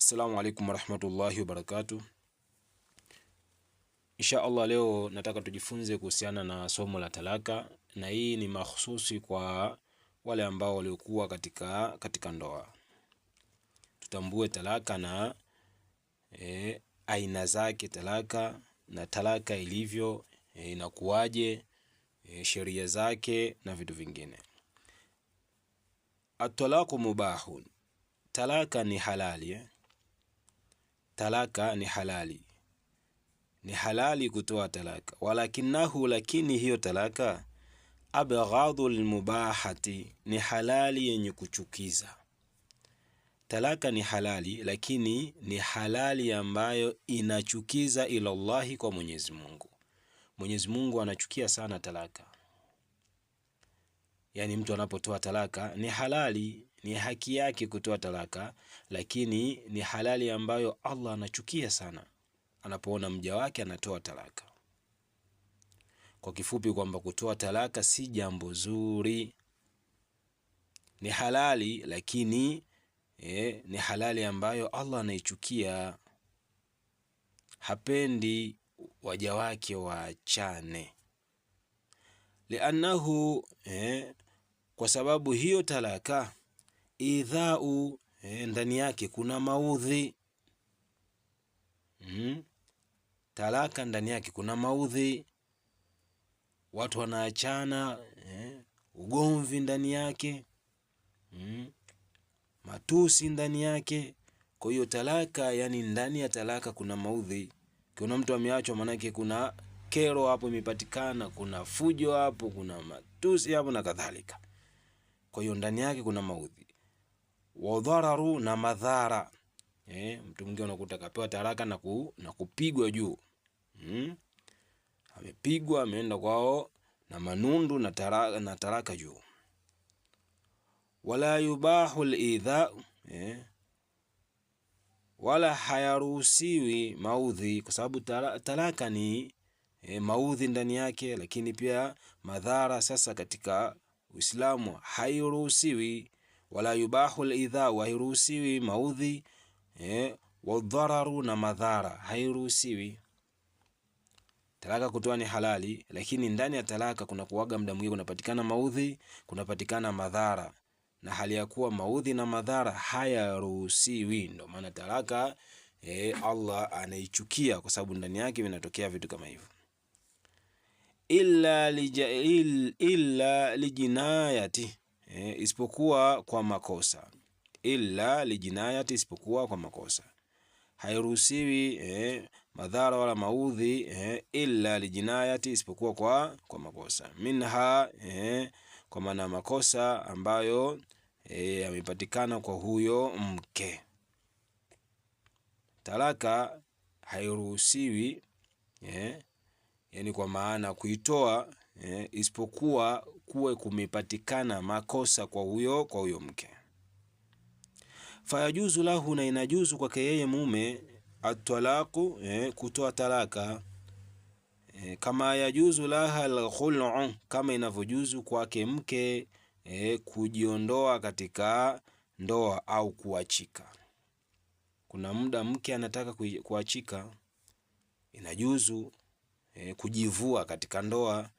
Assalamu alaikum warahmatullahi wabarakatuh. Insha Allah leo nataka tujifunze kuhusiana na somo la talaka, na hii ni mahususi kwa wale ambao waliokuwa katika ndoa. Tutambue talaka na aina zake talaka, na talaka ilivyo, inakuwaje, sheria zake na vitu vingine. At-talaqu mubahun, talaka ni halali. Talaka ni halali, ni halali kutoa talaka. Walakinahu, lakini hiyo talaka, abghadul mubahati, ni halali yenye kuchukiza. Talaka ni halali, lakini ni halali ambayo inachukiza ila Allahi, kwa Mwenyezi Mungu. Mwenyezi Mungu anachukia sana talaka. Yani mtu anapotoa talaka ni halali, ni haki yake kutoa talaka, lakini ni halali ambayo Allah anachukia sana anapoona mja wake anatoa talaka. Kwa kifupi kwamba kutoa talaka si jambo zuri. Ni halali, lakini ni halali ambayo Allah anaichukia. Hapendi waja wake waachane. Liannahu, kwa sababu hiyo talaka, idhau, ndani yake kuna maudhi. Talaka ndani yake kuna maudhi, watu wanaachana, ugomvi ndani yake, matusi ndani yake. Kwa hiyo talaka, yani ndani ya talaka kuna maudhi. Kuna mtu ameachwa, manake kuna kero hapo imepatikana, kuna fujo hapo, kuna matusi hapo na kadhalika. Kwa hiyo ndani yake kuna maudhi. Wadhararu, na madhara. Mtu mwingine unakuta kapewa talaka na kupigwa juu. Amepigwa, ameenda kwao na manundu na talaka juu. Wala yubahu al-idha, wala hayaruhusiwi maudhi, kwa sababu talaka ni maudhi ndani yake, lakini pia madhara. Sasa katika Uislamu hairuhusiwi. Wala yubahu al-idha, hairuhusiwi maudhi, wadhararu, na madhara hairuhusiwi. Talaka kutoa ni halali, lakini ndani ya talaka kuna kuwaga muda mwingi kunapatikana maudhi, kunapatikana madhara, na hali ya kuwa maudhi na madhara hayaruhusiwi. Ndio maana talaka Allah anaichukia, kwa sababu ndani yake vinatokea vitu kama hivyo. Illa lijinayati, isipokuwa kwa makosa. Illa lijinayati, isipokuwa kwa makosa. Hairuhusiwi madhara wala maudhi illa lijinayati, isipokuwa kwa makosa. Minha, kwa maana makosa ambayo yamepatikana kwa huyo mke. Talaka hairuhusiwi, yani kwa maana kuitoa, isipokuwa kuwe kumepatikana makosa kwa huyo mke. Fayajuzu lahu, na inajuzu kwake yeye mume, at-talaqu, kutoa talaka, kama yajuzu laha al-khul'u, kama inavyojuzu kwake mke kujiondoa katika ndoa au kuachika. Kuna muda mke anataka kuachika, inajuzu kujivua katika ndoa,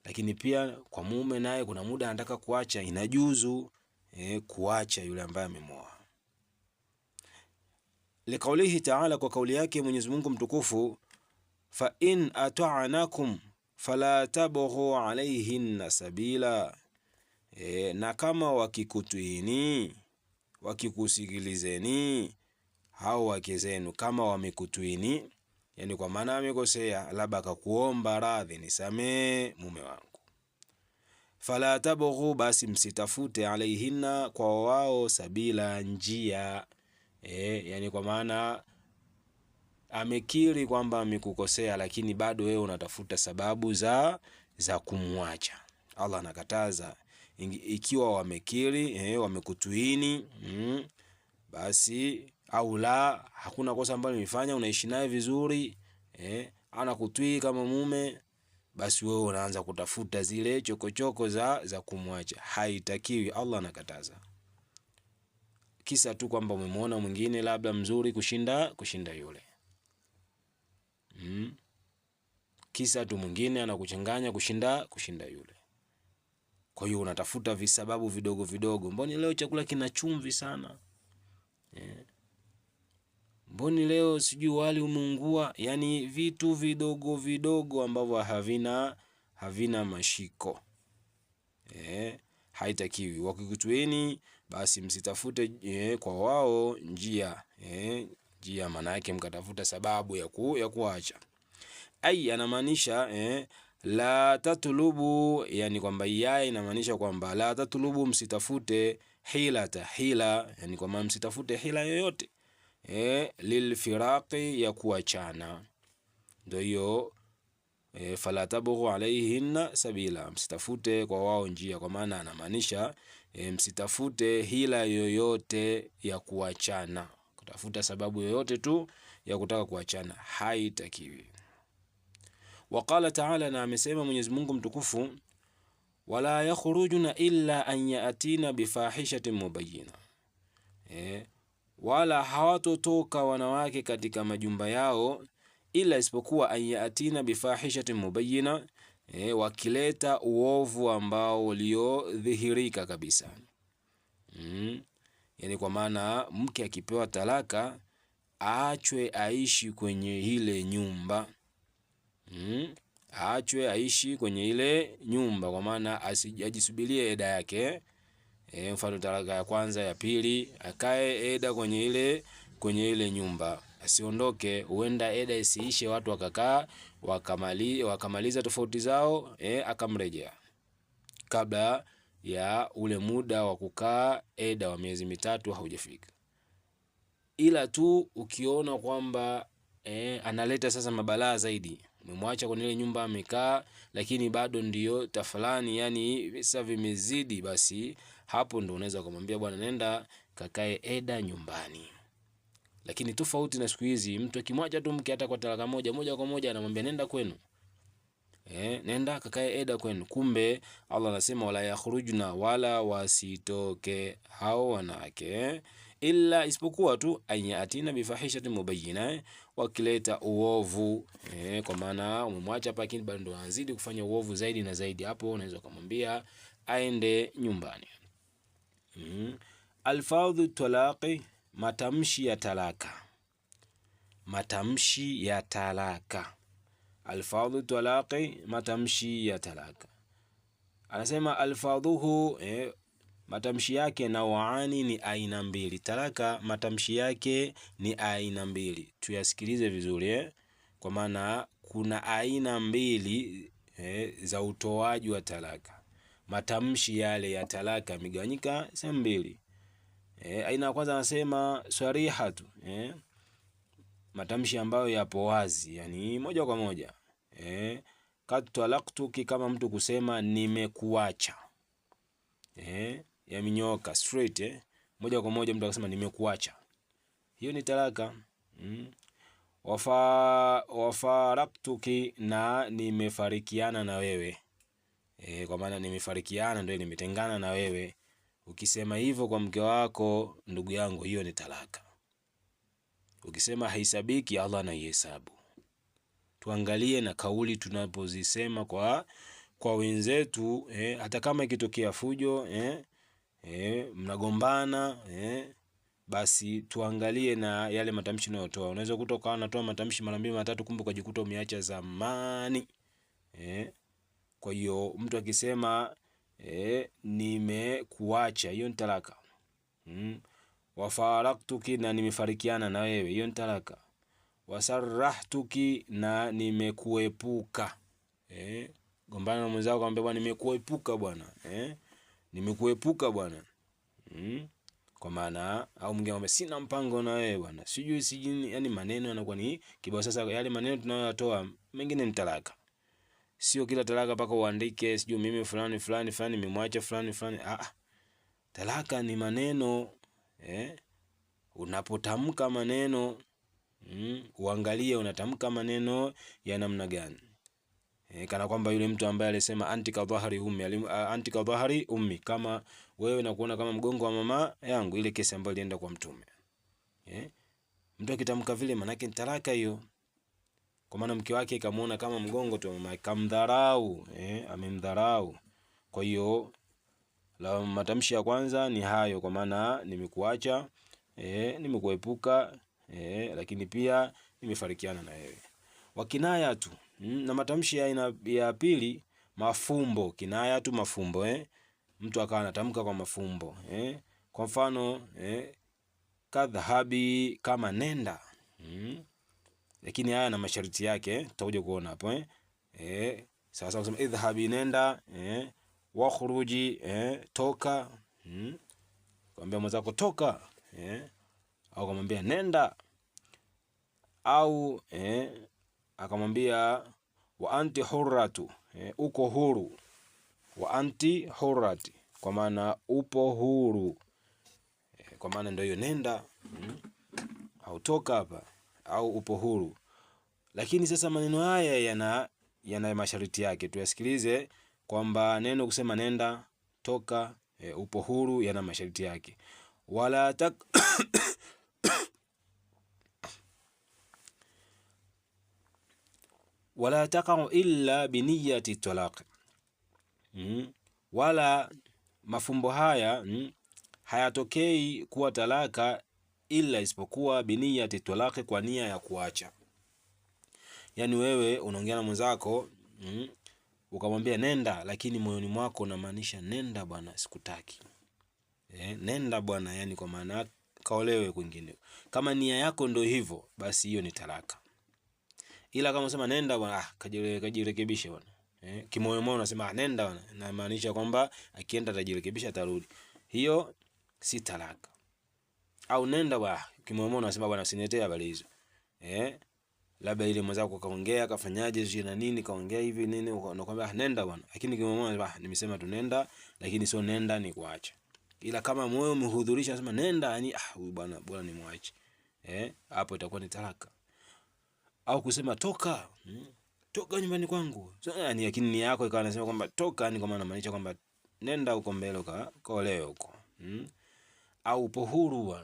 lakini pia kwa mume naye kuna muda anataka kuacha, inajuzu kuacha yule ambaye amemoa. Likaulihi ta'ala, kwa kauli yake Mwenyezi Mungu mtukufu, fa in ata'anakum fala tabghu alayhinna sabila, na kama wakikutuini, wakikusikilizeni hao wake zenu, kama wamekutuini, yani kwa maana amekosea, labda akakuomba radhi, nisamee mume wangu, fala tabghu, basi msitafute, alayhinna, kwa wao, sabila, njia. Yani kwa maana amekiri kwamba amekukosea, lakini bado wewe unatafuta sababu za kumwacha. Allah anakataza, ikiwa wamekiri, wamekutuini, basi au la, hakuna kosa ambalo nimefanya, unaishi naye vizuri, anakutui kama mume, basi wewe unaanza kutafuta zile chokochoko za kumwacha. Haitakiwi, Allah anakataza. kisa tu kwamba umemwona mwingine labda mzuri kushinda yule. Kisa tu mwingine anakuchanganya kushinda yule. Kwa hiyo unatafuta visababu vidogo vidogo. Mboni leo chakula kina chumvi sana? Mboni leo sijui wali umeungua? Yani vitu vidogo vidogo ambavyo havina mashiko. Haitakiwi. Wakikutueni basi msitafute kwa wao njia. Njia maana yake mkatafuta sababu ya kuacha. Ai anamaanisha la tatlubu, yani kwamba yai inamaanisha kwamba la tatlubu, msitafute hila, yani kwamba msitafute hila yoyote lilfiraqi, ya kuachana. Ndio hiyo fala tabghu alayhinna sabila, msitafute kwa wao njia, kwa maana anamaanisha msitafute hila yoyote ya kuachana, kutafuta sababu yoyote tu ya kutaka kuachana, haitakiwi. Waqala ta'ala, na amesema Mwenyezi Mungu mtukufu, wala yakhrujuna illa an ya'tina bifahishatin mubayyina, wala hawatotoka wanawake katika majumba yao ila isipokuwa an ya'tina bifahishatin mubayyina, wakileta uovu ambao uliodhihirika kabisa. Yani kwa maana mke akipewa talaka aachwe aishi kwenye ile nyumba. Aachwe aishi kwenye ile nyumba, kwa maana asijisubirie eda yake. Mfano talaka ya kwanza, ya pili, akae eda kwenye ile nyumba, asiondoke. Huenda eda isiishe, watu wakakaa wakamaliza tofauti zao, akamrejea kabla ya ule muda wa kukaa eda wa miezi mitatu haujafika. Ila tu ukiona kwamba analeta sasa mabalaa zaidi, umemwacha kwenye ile nyumba amekaa, lakini bado ndio tafalani, yani visa vimezidi, basi hapo ndo unaweza kumwambia bwana, nenda kakae eda nyumbani. Lakini tofauti na siku hizi, mtu akimwacha tu mke hata kwa talaka moja kwa moja anamwambia nenda kwenu, nenda kakae eda kwenu. Kumbe Allah anasema wala yakhrujna, wala wasitoke hao wanawake, illa isipokuwa tu ayatina bifahishatin mubayyina, wakileta uovu. Kwa maana umemwacha hapa, lakini bado ndo anazidi kufanya uovu zaidi na zaidi, hapo unaweza kumwambia aende nyumbani. Alfadhu talaqi, matamshi ya talaka. Matamshi ya talaka. Alfadhu talaqi, matamshi ya talaka. Anasema alfadhuhu, matamshi yake nawaani, ni aina mbili. Talaka matamshi yake ni aina mbili, tuyasikilize vizuri kwa maana kuna aina mbili za utoaji wa talaka. Matamshi yale ya talaka yamegawanyika sehemu mbili. Aina ya kwanza anasema sarihatu, matamshi ambayo yapo wazi, yani moja kwa moja. Kat talaqtuki, kama mtu kusema nimekuacha, yaminyoka straight, moja kwa moja mtu akasema nimekuacha, hiyo ni talaka. Wafaraktuki, na nimefarikiana na wewe, kwa maana nimefarikiana ndio nimetengana na wewe. Ukisema hivyo kwa mke wako, ndugu yangu, hiyo ni talaka. Ukisema haisabiki, Allah anaihesabu. Tuangalie na kauli tunapozisema kwa wenzetu, hata kama ikitokea fujo, mnagombana, basi tuangalie na yale matamshi unayotoa. Unaweza kutoka unatoa matamshi mara mbili matatu, kumbe ukajikuta umeacha zamani. Kwa hiyo mtu akisema nimekuacha, hiyo ni talaka. Wafaraktuki, na nimefarikiana na wewe, hiyo ni talaka. Wasarahtuki, na nimekuepuka. Gombana na mwenzako kwamba bwana nimekuepuka bwana, nimekuepuka bwana. Kwa maana au mwingine kwamba sina mpango na wewe bwana, sijui, yani maneno yanakuwa ni kibao. Sasa yale maneno tunayotoa mengine ni talaka. Sio kila talaka paka uandike sijui mimi fulani fulani fulani nimemwacha fulani fulani. Talaka ni maneno, unapotamka maneno uangalie unatamka maneno ya namna gani. kana kwamba yule mtu ambaye alisema anti ka dhahari ummi, anti ka dhahari ummi, kama wewe nakuona kama mgongo wa mama yangu, ile kesi ambayo ilienda kwa Mtume. Mtu akitamka vile manake ni talaka hiyo, kwa maana mke wake kamuona kama mgongo tu, mama kamdharau, amemdharau. Kwa hiyo la matamshi ya kwanza ni hayo, kwa maana nimekuacha, nimekuepuka, lakini pia nimefarikiana na wewe. Wakinaya tu na matamshi ya aina ya pili, mafumbo. Kinaya tu mafumbo, mtu akawa anatamka kwa mafumbo, kwa mfano kadhahabi, kama nenda, lakini haya na masharti yake tutakuja kuona hapo, sasa kusema idhahabi, nenda, wakhruji, toka, kumwambia mwenzako toka, au kumwambia nenda, au akamwambia wa anti hurratu, uko huru, wa anti hurrati, kwa maana upo huru, kwa maana ndio hiyo nenda, au toka hapa, au upo huru. Lakini sasa maneno haya yana masharti yake, tuyasikilize, kwamba neno kusema nenda, toka, upo huru yana masharti yake. Wala taqa'u illa biniyati talaq, wala mafumbo haya hayatokei kuwa talaka ila isipokuwa biniyati talaq, kwa nia ya kuacha. Yani wewe unaongea na mwenzako ukamwambia nenda, lakini moyoni mwako unamaanisha nenda bwana, sikutaki, nenda bwana, yani kwa maana kaolewe kwingine. Kama nia yako ndio hivyo, basi hiyo ni talaka. Ila kama unasema nenda bwana, kajirekebishe bwana, kimoyo moyo unasema nenda bwana, na maanisha kwamba akienda atajirekebisha, atarudi, hiyo si talaka. Au nenda bwana, kimoyo moyo unasema bwana, usiniletee habari hizo, labda ile mwenzako kaongea kafanyaje sio na nini, kaongea hivi nini, unakwambia nenda bwana, lakini kimoyo moyo unasema nimesema tu nenda, lakini sio nenda ni kuacha. Ila kama moyo umehudhurisha unasema nenda, yani huyu bwana bora ni muache, hapo itakuwa ni talaka. Au kusema toka, toka nyumbani kwangu, yani lakini nia yako ikawa inasema kwamba toka, ni kwa maana maanisha kwamba nenda huko mbele kaolewe huko, au upo huru,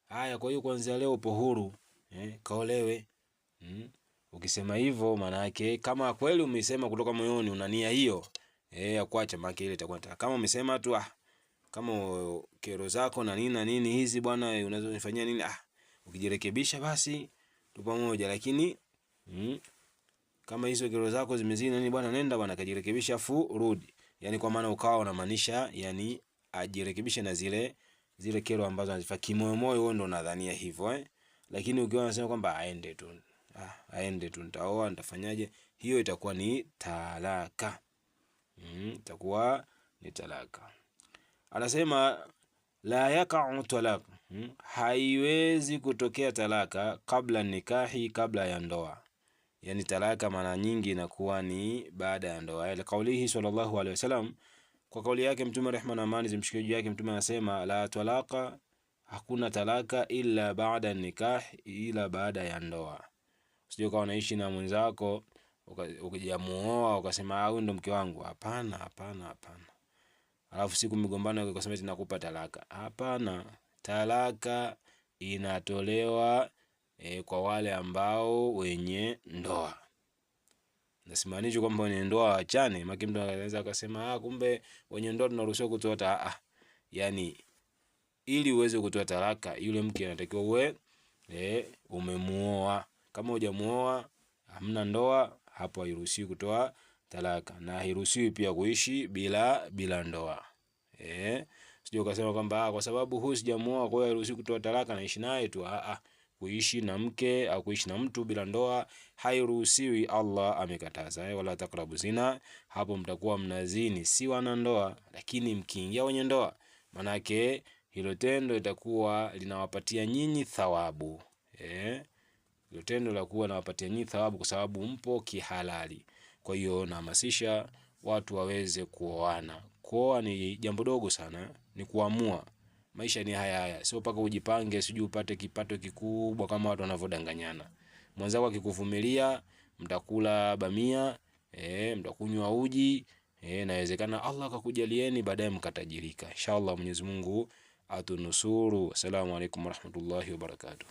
haya kwa hiyo kuanzia leo upo huru, kaolewe. Ukisema hivyo maana yake kama kweli umesema kutoka moyoni una nia hiyo ya kuacha, maana ile itakuwa talaka. Kama umesema tu kama kero zako na nini hizi bwana, unazonifanyia nini, ukijirekebisha basi tu pamoja, lakini kama hizo kero zako zimezidi nini bwana, nenda bwana kajirekebisha afu rudi, yani kwa maana ukawa unamaanisha yani ajirekebishe na zile kero ambazo anazifanya kimoyo moyo, wewe ndo unadhania hivyo, lakini ukiwa unasema kwamba aende tu nitaoa nitafanyaje, hiyo itakuwa ni talaka, itakuwa ni talaka. Anasema la yaqa'u talaq, haiwezi kutokea talaka kabla nikahi, kabla ya ndoa. Yani talaka mara nyingi inakuwa ni baada ya ndoa. Ile kaulihi sallallahu alaihi wasallam, kwa kauli yake Mtume rehma na amani zimshikie juu yake, Mtume anasema la talaqa, hakuna talaka illa baada nikah, ila baada ya ndoa. Usije ukawa unaishi na mwenzako ukijamuoa ukasema huyu ndo mke wangu, hapana, alafu siku mgombana ukasema eti nakupa talaka, hapana. Talaka inatolewa kwa wale ambao wenye ndoa. Nasimaanisha kwamba wenye ndoa waachane, maki mtu anaweza akasema kumbe wenye ndoa tunaruhusiwa kutoa yani ili uweze kutoa talaka yule mke anatakiwa uwe umemuoa. Kama hujamuoa, hamna ndoa, hapo hairuhusiwi kutoa talaka, na hairuhusiwi pia kuishi bila ndoa. Sio ukasema kwamba kwa sababu huyu sijamuoa kwa hiyo hairuhusiwi kutoa talaka, naishi naye tu. Kuishi na mke au kuishi na mtu bila ndoa hairuhusiwi, Allah amekataza. Wala taqrabu zina, hapo mtakuwa mnazini, si wana ndoa. Lakini mkiingia kwenye ndoa, manake hilo tendo itakuwa linawapatia nyinyi thawabu. Hilo tendo la kuwa linawapatia nyinyi thawabu kwa sababu mpo kihalali. Kwa hiyo nahamasisha watu waweze kuoana. Kuoa ni jambo dogo sana, ni kuamua. Maisha ni haya, sio paka ujipange sijui upate kipato kikubwa kama watu wanavodanganyana. Mwanzako akikuvumilia mtakula bamia, mtakunywa uji, inawezekana Allah akakujalieni baadaye mkatajirika. Inshallah Mwenyezi Mungu atunusuru. Assalamu alaikum warahmatullahi wabarakatuh.